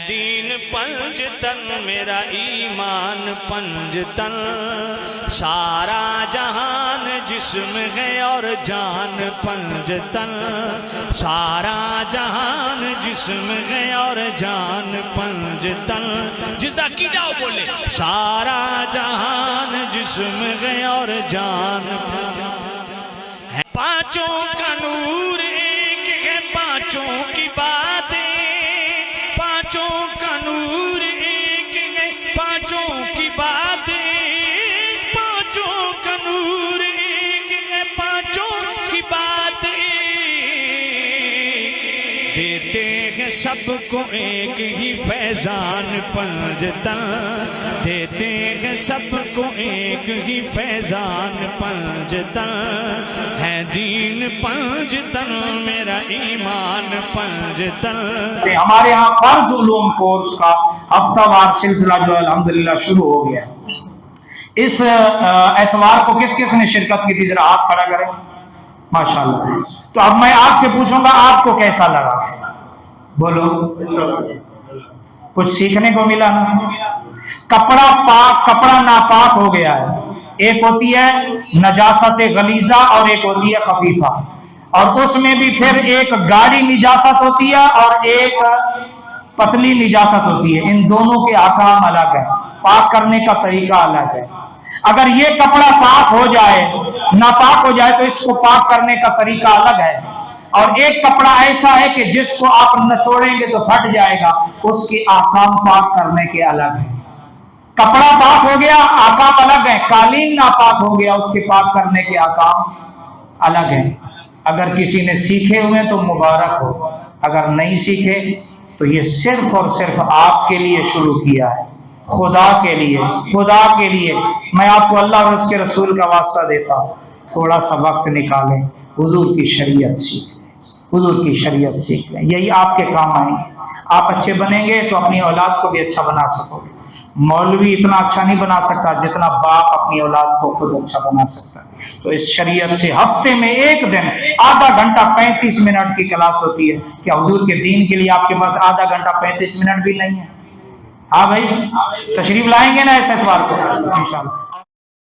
دین پنجتن میرا ایمان پنجتن، سارا جہان جسم ہے اور جان پنجتن، سارا جہان جسم ہے اور جان پنجتن، جس دا کی جاؤ بولے سارا جہان جسم ہے اور جان پنجتن، پانچوں کا نور ایک ہے پانچوں کی باتیں، پانچوں کا نور ایک ہے پانچوں کی باتیں، پانچوں کا نور ایک ہے پانچوں کی باتیں، دیتے ہیں سب کو ایک ہی فیضان پنجتن، دیتے ہیں سب کو ایک ہی فیضان پنجتن، ہے دین پنجتن میرا ایمان پنجتن۔ ہمارے ہاں فرض علوم کورس کا ہفتہ وار سلسلہ جو ہے الحمدللہ شروع ہو گیا۔ اس اتوار کو کس کس نے شرکت کی تھی؟ ذرا ہاتھ کھڑا کریں۔ ماشاءاللہ۔ تو اب میں آپ سے پوچھوں گا آپ کو کیسا لگا؟ بولو۔ کچھ سیکھنے کو ملا نا؟ کپڑا پاک کپڑا ناپاک ہو گیا ہے، ایک ہوتی ہے نجاست غلیظہ اور ایک ہوتی ہے خفیفہ، اور اس میں بھی پھر ایک گاڑی نجاست ہوتی ہے اور ایک پتلی نجاست ہوتی ہے، ان دونوں کے احکام الگ ہیں، پاک کرنے کا طریقہ الگ ہے۔ اگر یہ کپڑا پاک ہو جائے ناپاک ہو جائے تو اس کو پاک کرنے کا طریقہ الگ ہے، اور ایک کپڑا ایسا ہے کہ جس کو آپ نچوڑیں گے تو پھٹ جائے گا، اس کے احکام پاک کرنے کے الگ ہیں۔ کپڑا پاک ہو گیا احکام الگ ہیں، قالین ناپاک ہو گیا اس کے پاک کرنے کے احکام الگ ہیں۔ اگر کسی نے سیکھے ہوئے تو مبارک ہو، اگر نہیں سیکھے تو یہ صرف اور صرف آپ کے لیے شروع کیا ہے، خدا کے لیے، خدا کے لیے۔ میں آپ کو اللہ اور اس کے رسول کا واسطہ دیتا ہوں، تھوڑا سا وقت نکالیں، حضور کی شریعت سیکھ لیں، حضور کی شریعت سیکھ لیں، یہی آپ کے کام آئیں گے۔ آپ اچھے بنیں گے تو اپنی اولاد کو بھی اچھا بنا سکو گے۔ مولوی اتنا اچھا نہیں بنا سکتا جتنا باپ اپنی اولاد کو خود اچھا بنا سکتا ہے۔ تو اس شریعت سے ہفتے میں ایک دن آدھا گھنٹہ 35 منٹ کی کلاس ہوتی ہے۔ کیا حضور کے دین کے لیے آپ کے پاس آدھا گھنٹہ 35 منٹ بھی نہیں ہے؟ ہاں بھائی، تشریف لائیں گے نا اس اتوار کو انشاءاللہ۔